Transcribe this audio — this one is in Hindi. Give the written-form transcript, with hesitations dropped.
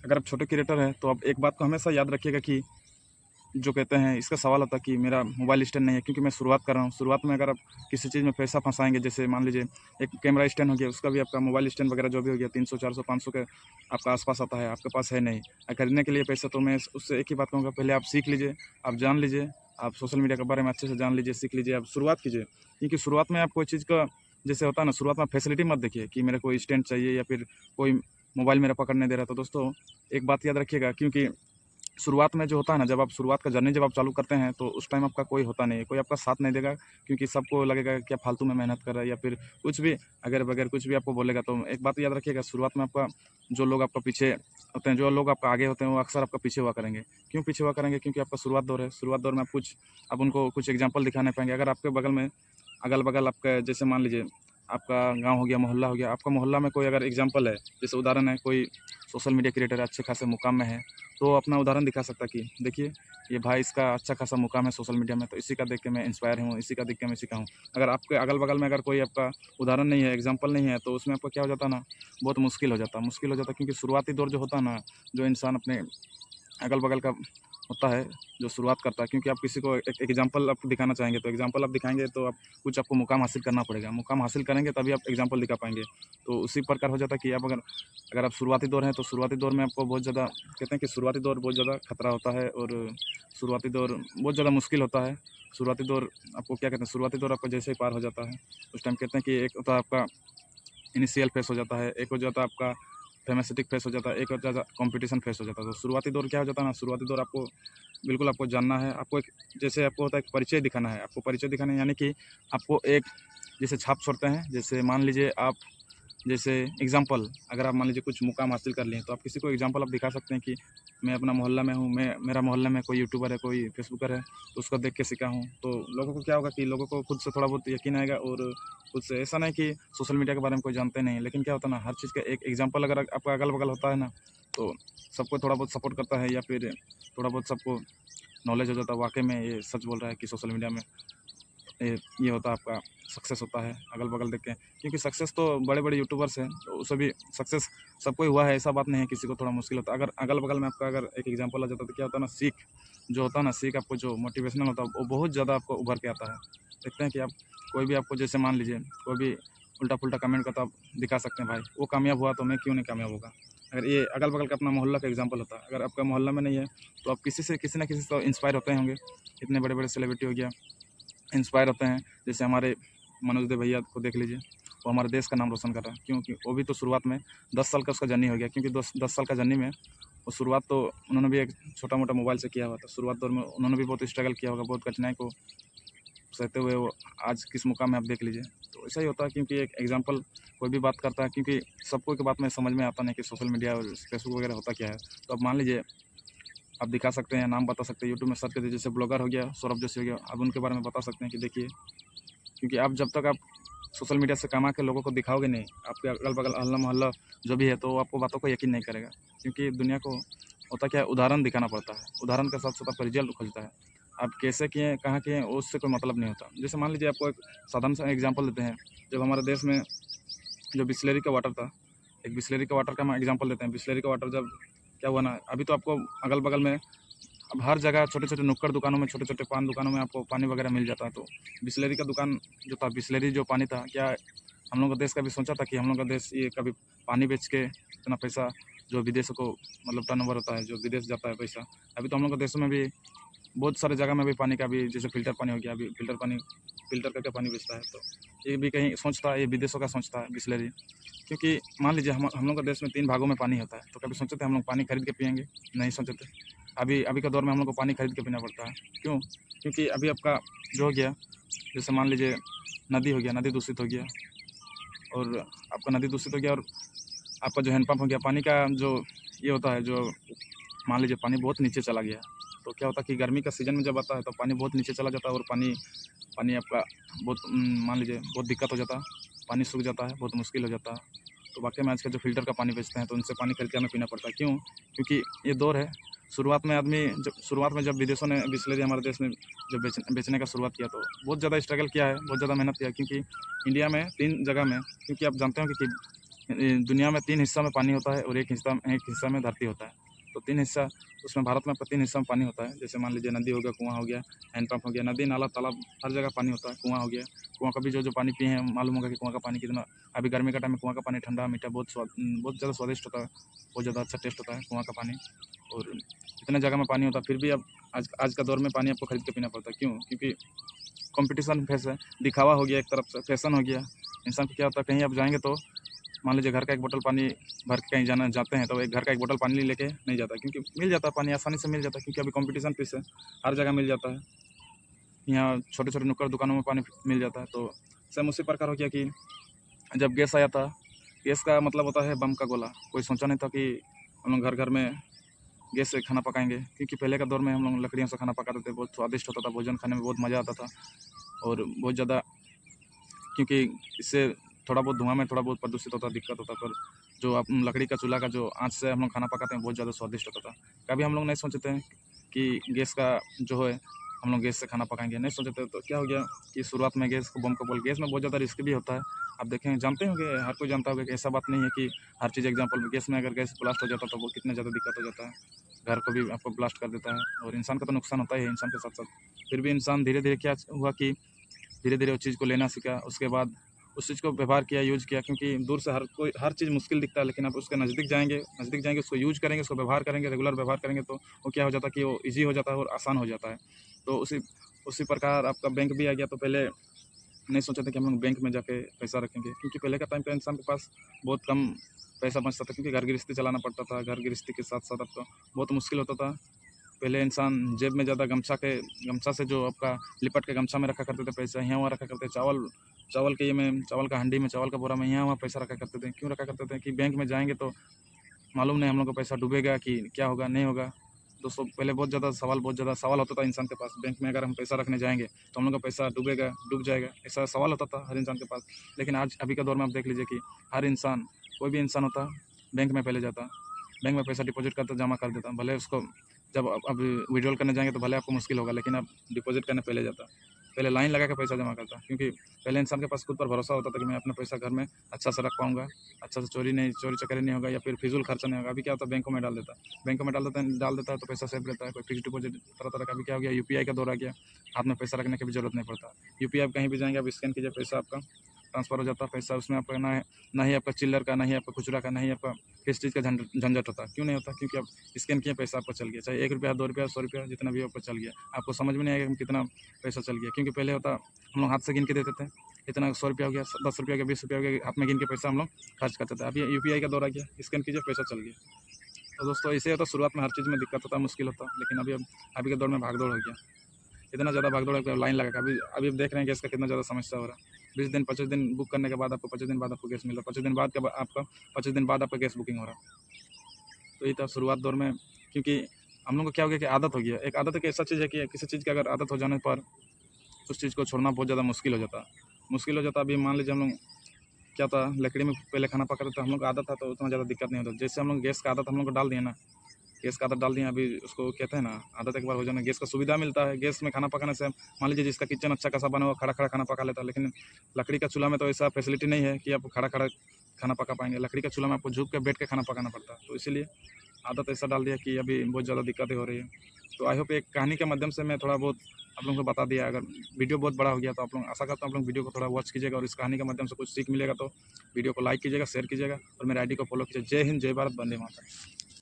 अगर आप छोटे क्रिएटर हैं तो आप एक बात को हमेशा याद रखिएगा कि जो कहते हैं इसका सवाल आता है कि मेरा मोबाइल स्टैंड नहीं है, क्योंकि मैं शुरुआत कर रहा हूँ। शुरुआत में अगर आप किसी चीज़ में पैसा फँसाएँगे, जैसे मान लीजिए एक कैमरा स्टैंड हो गया, उसका भी आपका मोबाइल स्टैंड वगैरह जो भी हो गया 300, 400, 500 के आपका आस-पास आता है, आपके पास है नहीं। खरीदने के लिए पैसा, तो मैं उससे एक ही बात कहूँगा, पहले आप सीख लीजिए, आप जान लीजिए, आप सोशल मीडिया के बारे में अच्छे से जान लीजिए, सीख लीजिए, आप शुरुआत कीजिए। क्योंकि शुरुआत में आप कोई चीज़ का जैसे होता है ना, शुरुआत में फैसिलिटी मत देखिए कि मेरे को स्टैंड चाहिए या फिर कोई मोबाइल मेरा पकड़ नहीं दे रहा। तो दोस्तों एक बात याद रखिएगा, क्योंकि शुरुआत में जो होता है ना, जब आप शुरुआत का जर्नी जब आप चालू करते हैं, तो उस टाइम आपका कोई होता नहीं है, कोई आपका साथ नहीं देगा, क्योंकि सबको लगेगा कि आप फालतू में मेहनत कर रहे हैं या फिर कुछ भी अगर-बगैर कुछ भी आपको बोलेगा। तो एक बात याद रखिएगा, शुरुआत में आपका जो लोग आपका पीछे होते हैं, जो लोग आपका आगे होते हैं, वो अक्सर आपका पीछे हुआ करेंगे। क्यों पीछे हुआ करेंगे? क्योंकि आपका शुरुआत दौर है। शुरुआत दौर में आप उनको कुछ एग्ज़ाम्पल दिखा नहीं पाएँगे। अगर आपके बगल में अगल-बगल आपका जैसे मान लीजिए आपका गाँव हो गया, मोहल्ला हो गया, आपका मोहल्ला में कोई अगर एग्ज़ाम्पल है, जैसे उदाहरण है, कोई सोशल मीडिया क्रिएटर अच्छे खासे मुकाम में है, तो अपना उदाहरण दिखा सकता है कि देखिए, ये भाई इसका अच्छा खासा मुकाम है सोशल मीडिया में, तो इसी का देख के मैं इंस्पायर हूँ, इसी का देख के मैं सीखा हूँ। अगर आपके अगल-बगल में अगर कोई आपका उदाहरण नहीं है, एग्ज़ाम्पल नहीं है, तो उसमें आपको क्या हो जाता है ना, बहुत मुश्किल हो जाता है, क्योंकि शुरुआती दौर जो होता है ना, जो इंसान अपने अगल-बगल का होता है, जो शुरुआत करता है, क्योंकि आप किसी को एक एग्ज़ाम्पल आप दिखाना चाहेंगे, तो एग्ज़ाम्पल आप दिखाएँगे तो आप कुछ आपको मुकाम हासिल करना पड़ेगा। मुकाम हासिल करेंगे तभी आप एग्ज़ाम्पल दिखा पाएँगे। तो उसी प्रकार हो जाता है कि आप अगर अगर आप शुरुआती दौर हैं, तो शुरुआती दौर में आपको बहुत ज़्यादा कहते हैं कि शुरुआती दौर बहुत ज़्यादा खतरा होता है और शुरुआती दौर बहुत ज़्यादा मुश्किल होता है। शुरुआती दौर आपको क्या कहते हैं, शुरुआती दौर आपका जैसे ही पार हो जाता है, उस टाइम कहते हैं कि एक होता है आपका इनिशियल फेस हो जाता है, एक हो जाता है आपका फेमेसिटिक फेस हो जाता है, एक हो जाता है कॉम्पिटिशन फेस हो जाता है। तो शुरुआती दौर क्या हो जाता है ना, शुरुआती दौर आपको बिल्कुल आपको जानना है, आपको एक जैसे आपको होता है एक परिचय दिखाना है, आपको परिचय दिखाना है, यानी कि आपको एक जैसे छाप छोड़ते हैं, जैसे मान लीजिए आप जैसे एग्ज़ाम्पल अगर आप मान लीजिए कुछ मुकाम हासिल कर लिए, तो आप किसी को एग्ज़ाम्पल आप दिखा सकते हैं कि मैं अपना मोहल्ला में हूँ, मैं मेरा मोहल्ले में कोई यूट्यूबर है, कोई फेसबुकर है, तो उसको देख के सीखा हूँ। तो लोगों को क्या होगा कि लोगों को खुद से थोड़ा बहुत यकीन आएगा और खुद से ऐसा नहीं कि सोशल मीडिया के बारे में कोई जानते नहीं है, लेकिन क्या होता है ना, हर चीज़ का एक एग्ज़ाम्पल अगर आपका अगल-बगल होता है ना, तो सबको थोड़ा बहुत सपोर्ट करता है या फिर थोड़ा बहुत सबको नॉलेज हो जाता है, वाक़ई में ये सच बोल रहा है कि सोशल मीडिया में ये होता है आपका सक्सेस होता है अगल-बगल देख के। क्योंकि सक्सेस तो बड़े-बड़े यूट्यूबर्स हैं, तो सभी सक्सेस सबको ही हुआ है, ऐसा बात नहीं है, किसी को थोड़ा मुश्किल होता है। अगर अगल-बगल में आपका अगर एक एग्ज़ाम्पल आ जाता है, तो क्या होता है ना, सीख जो होता है ना, सीख आपको जो मोटिवेशनल होता है, वो बहुत ज़्यादा आपको उभर के आता है। देखते हैं कि आप कोई भी आपको जैसे मान लीजिए कोई भी उल्टा-पुल्टा कमेंट करता आप दिखा सकते हैं, भाई वो कामयाब हुआ तो मैं क्यों नहीं कामयाब होगा। अगर ये अगल-बगल का अपना मोहल्ला का एग्ज़ाम्पल होता है, अगर आपका मोहल्ला में नहीं है, तो आप किसी से किसी न किसी से तो इंस्पायर होते ही होंगे। इतने बड़े-बड़े सेलिब्रिटी हो गया, इंस्पायर होते हैं। जैसे हमारे मनोज देव भैया को देख लीजिए, वो हमारे देश का नाम रोशन कर रहा है। क्योंकि वो भी तो शुरुआत में 10 साल का उसका जर्नी हो गया, क्योंकि 10 साल का जर्नी में वो शुरुआत तो उन्होंने भी एक छोटा-मोटा मोबाइल से किया हुआ था। शुरुआत दौर में उन्होंने भी बहुत स्ट्रगल किया होगा, बहुत कठिनाई को सहते हुए वो आज किस मुकाम में आप देख लीजिए। तो ऐसा ही होता है, क्योंकि एक एग्ज़ाम्पल कोई भी बात करता है, क्योंकि सबको एक बात में समझ में आता नहीं कि सोशल मीडिया और फेसबुक वगैरह होता क्या है। तो अब मान लीजिए आप दिखा सकते हैं, नाम बता सकते हैं, यूट्यूब में सर्च कर दीजिए, जैसे ब्लॉगर हो गया, सौरभ जोशी हो गया, आप उनके बारे में बता सकते हैं कि देखिए, क्योंकि आप जब तक आप सोशल मीडिया से कमा के लोगों को दिखाओगे नहीं, आपके अगल-बगल अल्ला-मोहल्ला जो भी है, तो वो आपको बातों को यकीन नहीं करेगा। क्योंकि दुनिया को होता क्या है, उदाहरण दिखाना पड़ता है। उदाहरण के साथ-साथ आपका रिज़ल्ट खुलता है। आप कैसे किए हैं, कहाँ किए हैं, उससे कोई मतलब नहीं होता। जैसे मान लीजिए आपको एक साधारण सा एग्ज़ाम्पल देते हैं, जब हमारे देश में जो बिसलेरी का वाटर था, एक बिसलेरी का वाटर का हम एग्ज़ाम्पल देते हैं। बिसलेरी का वाटर जब क्या हुआ ना, अभी तो आपको अगल-बगल में अब हर जगह छोटे-छोटे नुक्कड़ दुकानों में, छोटे-छोटे पान दुकानों में आपको पानी वगैरह मिल जाता है। तो बिसलेरी का दुकान जो था, बिसलेरी जो पानी था, क्या हम लोग का देश कभी सोचा था कि हम लोग का देश ये कभी पानी बेच के इतना पैसा जो विदेशों को मतलब टर्नओवर होता है, जो विदेश जाता है पैसा। अभी तो हम लोग के देशों में भी बहुत सारे जगह में भी पानी का भी जैसे फ़िल्टर पानी हो गया, अभी फ़िल्टर करके पानी बेचता है। तो ये भी कहीं सोचता है, ये विदेशों का सोचता है बिसलेरी। क्योंकि मान लीजिए हम लोग का देश में 3 भागों में पानी होता है, तो कभी सोचे थे हम लोग पानी खरीद के पिएँगे? नहीं सोचे थे। अभी अभी के दौर में हम लोग को पानी खरीद के पीना पड़ता है। क्यों? क्योंकि अभी आपका जो हो गया, जैसे मान लीजिए नदी हो गया, नदी दूषित हो गया और आपका नदी दूषित हो गया और आपका जो हैंडपंप हो गया, पानी का जो ये होता है, जो मान लीजिए पानी बहुत नीचे चला गया, तो क्या होता है कि गर्मी का सीज़न में जब आता है, तो पानी बहुत नीचे चला जाता है और पानी पानी आपका बहुत मान लीजिए बहुत दिक्कत हो जाता है, पानी सूख जाता है, बहुत मुश्किल हो जाता है। तो वाक़ई में आजकल जो फ़िल्टर का पानी बेचते हैं, तो उनसे पानी खरीद के हमें पीना पड़ता है। क्यों? क्योंकि ये दौर है। शुरुआत में जब विदेशों ने बिसलेरी हमारे देश में जब बेचने का शुरुआत किया, तो बहुत ज़्यादा स्ट्रगल किया है, बहुत ज़्यादा मेहनत किया है, क्योंकि इंडिया में 3 जगह में, क्योंकि आप जानते होंगे कि दुनिया में 3 हिस्सा में पानी होता है और एक हिस्सा में धरती होता है। तो 3 हिस्सा उसमें भारत में 3 हिस्सा में पानी होता है। जैसे मान लीजिए नदी हो गया, कुआँ हो गया, हैंडपंप हो गया, नदी, नाला, तालाब हर जगह पानी होता है। कुआँ हो गया, कुआँ का भी जो पानी पिए हैं मालूम होगा कि कुआँ का पानी कितना, अभी गर्मी का टाइम में कुआँ का पानी ठंडा, मीठा, बहुत ज़्यादा स्वादिष्ट होता है, बहुत ज़्यादा अच्छा टेस्ट होता है कुआँ का पानी। और इतने जगह में पानी होता है, फिर भी अब आज का दौर में पानी आपको खरीद के पीना पड़ता है। क्यों? क्योंकि कॉम्पिटिशन फेस है, दिखावा हो गया एक तरफ से, फैशन हो गया। इंसान को क्या होता है, कहीं आप जाएँगे तो मान लीजिए घर का एक बोतल पानी भर के कहीं जाते हैं तो एक घर का एक बोतल पानी लेके नहीं जाता, क्योंकि मिल जाता है पानी, आसानी से मिल जाता है, क्योंकि अभी कंपटीशन पीस है, हर जगह मिल जाता है। यहाँ छोटे-छोटे नुक्कड़ दुकानों में पानी मिल जाता है। तो सेम उसी प्रकार हो गया कि जब गैस आया था, गैस का मतलब होता है बम का गोला। कोई सोचा नहीं था कि हम लोग घर-घर में गैस से खाना पकाएँगे, क्योंकि पहले के दौर में हम लोग लकड़ियों से खाना पकाते थे, बहुत स्वादिष्ट होता था, भोजन खाने में बहुत मज़ा आता था। और बहुत ज़्यादा, क्योंकि इससे थोड़ा बहुत धुआँ में थोड़ा बहुत प्रदूषित होता, दिक्कत होता, पर जो आप लकड़ी का चूल्हा का जो आँच से हम लोग खाना पकाते हैं, बहुत ज़्यादा स्वादिष्ट होता था। कभी हम लोग नहीं सोचे थे कि गैस का जो है, हम लोग गैस से खाना पकाएँगे, नहीं सोचे थे। तो क्या हो गया कि शुरुआत में गैस को बम का बोल, गैस में बहुत ज़्यादा रिस्क भी होता है। आप देखें, जानते होंगे, हर कोई जानता होगा कि ऐसा बात नहीं है कि हर चीज़ एग्ज़ाम्पल में गैस में अगर गैस ब्लास्ट हो जाता तो वो कितना ज़्यादा दिक्कत हो जाता है। घर को भी आपको ब्लास्ट कर देता है और इंसान का तो नुकसान होता ही है इंसान के साथ-साथ। फिर भी इंसान धीरे-धीरे क्या हुआ कि धीरे-धीरे उस चीज़ को लेना सीखा, उसके बाद उस चीज़ को व्यवहार किया, यूज़ किया, क्योंकि दूर से हर चीज़ मुश्किल दिखता है, लेकिन आप उसके नज़दीक जाएँगे, उसको यूज़ करेंगे, उसको व्यवहार करेंगे, रेगुलर व्यवहार करेंगे तो वो क्या हो जाता है कि वो ईज़ी हो जाता है और आसान हो जाता है। तो उसी प्रकार आपका बैंक भी आ गया। तो पहले नहीं सोचा था कि हम लोग बैंक में जाके पैसा रखेंगे, क्योंकि पहले का टाइम पे इंसान के पास बहुत कम पैसा बचता था, क्योंकि घर गृहस्थी चलाना पड़ता था। घर गृहस्थी के साथ-साथ आपका बहुत मुश्किल होता था। पहले इंसान जेब में ज़्यादा गमछा से जो आपका लिपट के गमछा में रखा करते थे पैसा, यहाँ-वहाँ रखा करते, चावल के ये में, चावल का हंडी में, चावल का बोरा में यहाँ-वहाँ पैसा रखा करते थे। क्यों रखा करते थे कि बैंक में जाएँगे तो मालूम नहीं हम लोग का पैसा डूबेगा कि क्या होगा, नहीं होगा। दोस्तों, पहले बहुत ज़्यादा सवाल होता था इंसान के पास, बैंक में अगर हम पैसा रखने जाएँगे तो हम लोग का पैसा डूबेगा, डूब जाएगा, ऐसा सवाल होता था हर इंसान के पास। लेकिन अभी के दौर में आप देख लीजिए कि हर इंसान, कोई भी इंसान होता, बैंक में पहले जाता, बैंक में पैसा डिपॉज़िट करता, जमा कर देता। भले उसको जब अब विथड्रॉल करने जाएँगे तो भले आपको मुश्किल होगा, लेकिन आप डिपॉज़िट करने पहले जाता। पहले लाइन लगा के पैसा जमा करता, क्योंकि पहले इंसान के पास खुद पर भरोसा होता था कि मैं अपना पैसा घर में अच्छा से रख पाऊँगा, अच्छा से चोरी-चकारी नहीं होगा या फिर फिज़ूल खर्चा नहीं होगा। अभी क्या होता है, बैंकों में डाल देता है तो पैसा सेफ रहता है। कोई फिक्स्ड डिपॉज़िट तरह-तरह का। अभी क्या हो गया, यूपीआई का दौर आ गया, हाथ में पैसा रखने की भी ज़रूरत नहीं पड़ता। यूपीआई आप कहीं भी जाएँगे, आप स्कैन कीजिए, पैसा आपका ट्रांसफ़र हो जाता है। पैसा उसमें आपका ना ही आपका चिल्लर का, ना ही आपका खुचरा का, ना ही आपका किसी चीज़ का झंझट होता है। क्यों नहीं होता? क्योंकि आप स्कैन किए, पैसा आपका चल गया। चाहे ₹1, ₹2, ₹100, जितना भी आपका चल गया। आपको समझ में नहीं आएगा कि कितना पैसा चल गया, क्योंकि पहले होता, हम लोग हाथ से गिन के देते थे। इतना ₹100 हो गया, ₹10 हो गया, ₹20 हो गया, हाथ में गिन के पैसा हम लोग खर्च करते थे। अभी यूपीआई का दौर आ गया, स्कैन कीजिए, पैसा चल गया। तो दोस्तों, ऐसे होता, शुरुआत में हर चीज़ में दिक्कत होता, मुश्किल होता, लेकिन अभी के दौर में भाग-दौड़ हो गया। इतना ज़्यादा भाग-दौड़ है कि लाइन लगा के अभी आप देख रहे हैं गैस का कितना ज़्यादा समस्या हो रहा है। 20 दिन, 25 दिन बुक करने के बाद आपको 25 दिन बाद आपको गैस मिल रहा है। 25 दिन बाद आपका गैस बुकिंग हो रहा है। तो ये था शुरुआत दौर में, क्योंकि हम लोग को क्या हो गया कि आदत हो गया। एक आदत एक ऐसा चीज़ है कि किसी चीज़ की अगर आदत हो जाने पर उस चीज़ को छोड़ना बहुत ज़्यादा मुश्किल हो जाता है। अभी मान लीजिए हम लोग क्या था, लकड़ी में पहले खाना पकाते थे, हम लोग को आदत था तो उतना ज़्यादा दिक्कत नहीं होता। जैसे हम लोग गैस का आदत हम लोग को डाल दिए ना, गैस का आदत डाल दिए, अभी उसको कहते हैं ना, आदत एक बार हो जाना, गैस का सुविधा मिलता है। गैस में खाना पकाने से मान लीजिए जिसका किचन अच्छा खासा बना हुआ, खड़ा-खड़ा खाना पका लेता है, लेकिन लकड़ी का चूल्हा में तो ऐसा फैसिलिटी नहीं है कि आप खड़ा-खड़ा खाना पका पाएँगे। लकड़ी का चूल्हा में आपको झुक के बैठ के खाना पकाना पड़ता है। तो इसीलिए आदत ऐसा डाल दिया कि अभी बहुत ज़्यादा दिक्कतें हो रही है। तो आई होप एक कहानी के माध्यम से मैं थोड़ा बहुत आप लोगों को बता दिया। अगर वीडियो बहुत बड़ा हो गया तो आप लोग, आशा करता हूँ आप लोग वीडियो को थोड़ा वॉच कीजिएगा और इस कहानी के माध्यम से कुछ सीख मिलेगा तो वीडियो को लाइक कीजिएगा, शेयर कीजिएगा और मेरे आईडी को फॉलो कीजिए। जय हिंद, जय भारत, वंदे मातरम।